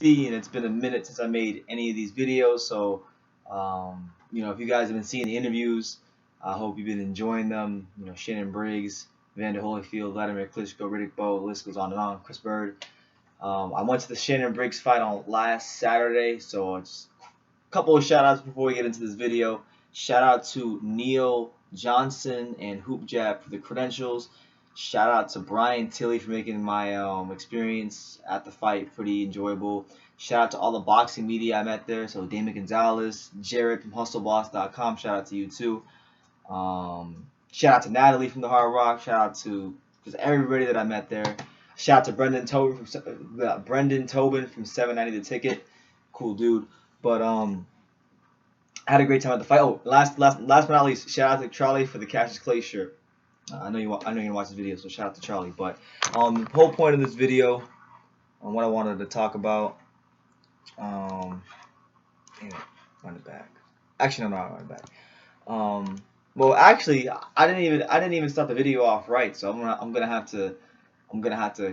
And it's been a minute since I made any of these videos. So, if you guys have been seeing the interviews, I hope you've been enjoying them. Shannon Briggs, Vander Holyfield, Vladimir Klitschko, Riddick Bowe, the list goes on and on. Chris Bird. I went to the Shannon Briggs fight on last Saturday, so just a couple of shout outs before we get into this video. Shout out to Neil Johnson and Hoop Jab for the credentials. Shout out to Brian Tilley for making my experience at the fight pretty enjoyable. Shout out to all the boxing media I met there. So Damon Gonzalez, Jared from HustleBoss.com. Shout out to you too. Shout out to Natalie from the Hard Rock. Shout out to just everybody that I met there. Shout out to Brendan Tobin from 790 The Ticket. Cool dude. But I had a great time at the fight. Oh, last but not least, shout out to Charlie for the Cassius Clay shirt. I know you're gonna watch this video, so shout out to Charlie. But the whole point of this video, what I wanted to talk about, run it back. Actually, no, run it back. Well, actually, I didn't even start the video off right, so I'm gonna have to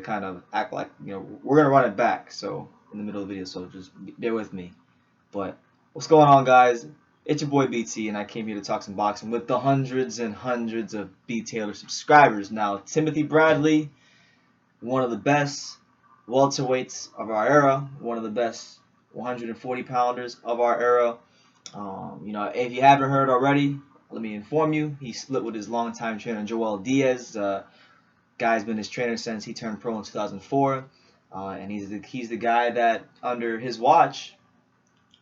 kind of act like we're gonna run it back. So in the middle of the video, so just bear with me. But what's going on, guys? It's your boy BT, and I came here to talk some boxing with the hundreds and hundreds of B Taylor subscribers. Now, Timothy Bradley, one of the best welterweights of our era, one of the best 140 pounders of our era. If you haven't heard already, let me inform you. He split with his longtime trainer Joel Diaz. Guy's been his trainer since he turned pro in 2004, and he's the guy that under his watch.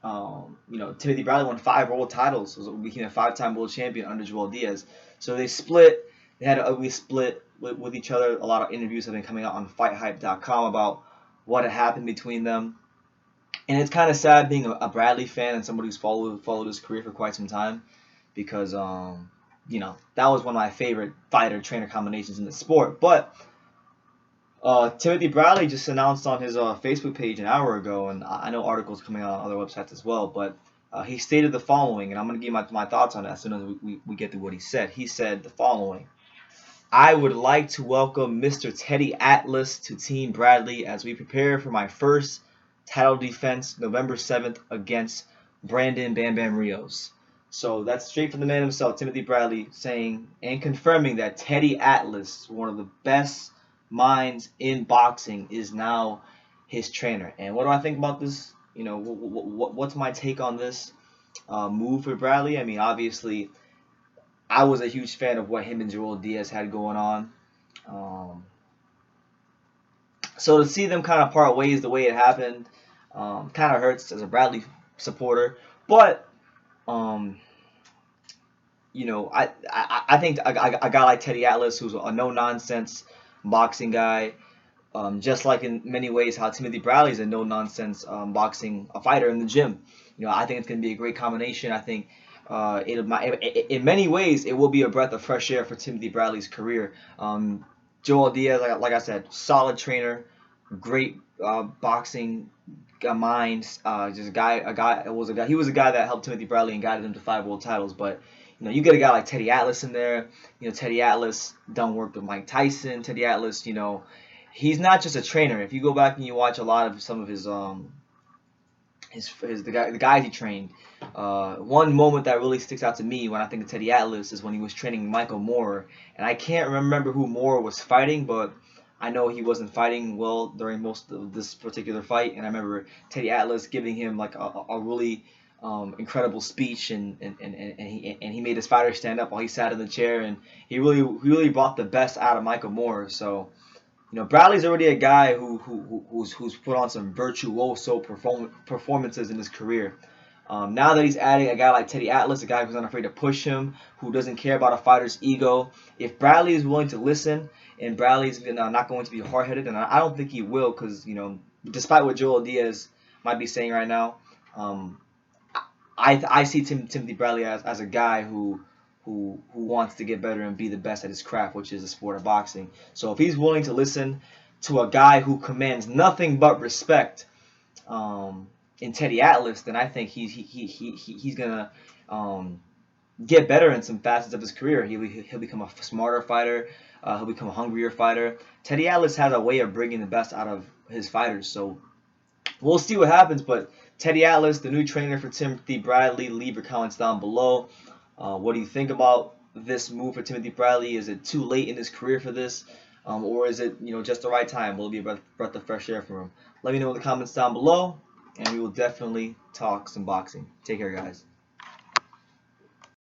Timothy Bradley won 5 world titles, so became a 5-time world champion under Joel Diaz. So they split. They had an ugly split with each other. A lot of interviews have been coming out on FightHype.com about what had happened between them. And it's kind of sad being a Bradley fan and somebody who's followed his career for quite some time, because that was one of my favorite fighter trainer combinations in the sport. But Timothy Bradley just announced on his Facebook page an hour ago, and I know articles coming out on other websites as well, but he stated the following, and I'm going to give my thoughts on that as soon as we get to what he said. He said the following: I would like to welcome Mr. Teddy Atlas to Team Bradley as we prepare for my first title defense November 7th against Brandon Bam Bam Rios. So that's straight from the man himself, Timothy Bradley, saying and confirming that Teddy Atlas, one of the best minds in boxing, is now his trainer. And what do I think about this? What's my take on this move for Bradley? I mean, obviously, I was a huge fan of what him and Joel Diaz had going on. So to see them kind of part ways the way it happened kind of hurts as a Bradley supporter. But I think a guy like Teddy Atlas, who's a no-nonsense boxing guy, just like in many ways how Timothy Bradley is a no-nonsense boxing fighter in the gym. I think it's going to be a great combination. I think in many ways it will be a breath of fresh air for Timothy Bradley's career. Joel Diaz, like I said, solid trainer, great boxing mind. Just a guy. He was a guy that helped Timothy Bradley and guided him to 5 world titles. But you get a guy like Teddy Atlas in there. Teddy Atlas done work with Mike Tyson. Teddy Atlas, he's not just a trainer. If you go back and you watch a lot of some of his the guys he trained, one moment that really sticks out to me when I think of Teddy Atlas is when he was training Michael Moorer, and I can't remember who Moorer was fighting, but I know he wasn't fighting well during most of this particular fight, and I remember Teddy Atlas giving him like a really incredible speech, and he made his fighter stand up while he sat in the chair, and he really brought the best out of Michael Moorer. So Bradley's already a guy who's put on some virtuoso performances in his career. Now that he's adding a guy like Teddy Atlas, a guy who's not afraid to push him, who doesn't care about a fighter's ego, if Bradley is willing to listen and Bradley's not going to be hard-headed, and I don't think he will, because despite what Joel Diaz might be saying right now, I see Timothy Bradley as a guy who wants to get better and be the best at his craft, which is the sport of boxing. So if he's willing to listen to a guy who commands nothing but respect in Teddy Atlas, then I think he's gonna get better in some facets of his career. He'll become a smarter fighter. He'll become a hungrier fighter. Teddy Atlas has a way of bringing the best out of his fighters. So We'll see what happens, but Teddy Atlas, the new trainer for Timothy Bradley, leave your comments down below. What do you think about this move for Timothy Bradley? Is it too late in his career for this? Or is it just the right time? Will it be a breath of fresh air for him? Let me know in the comments down below, and we will definitely talk some boxing. Take care, guys.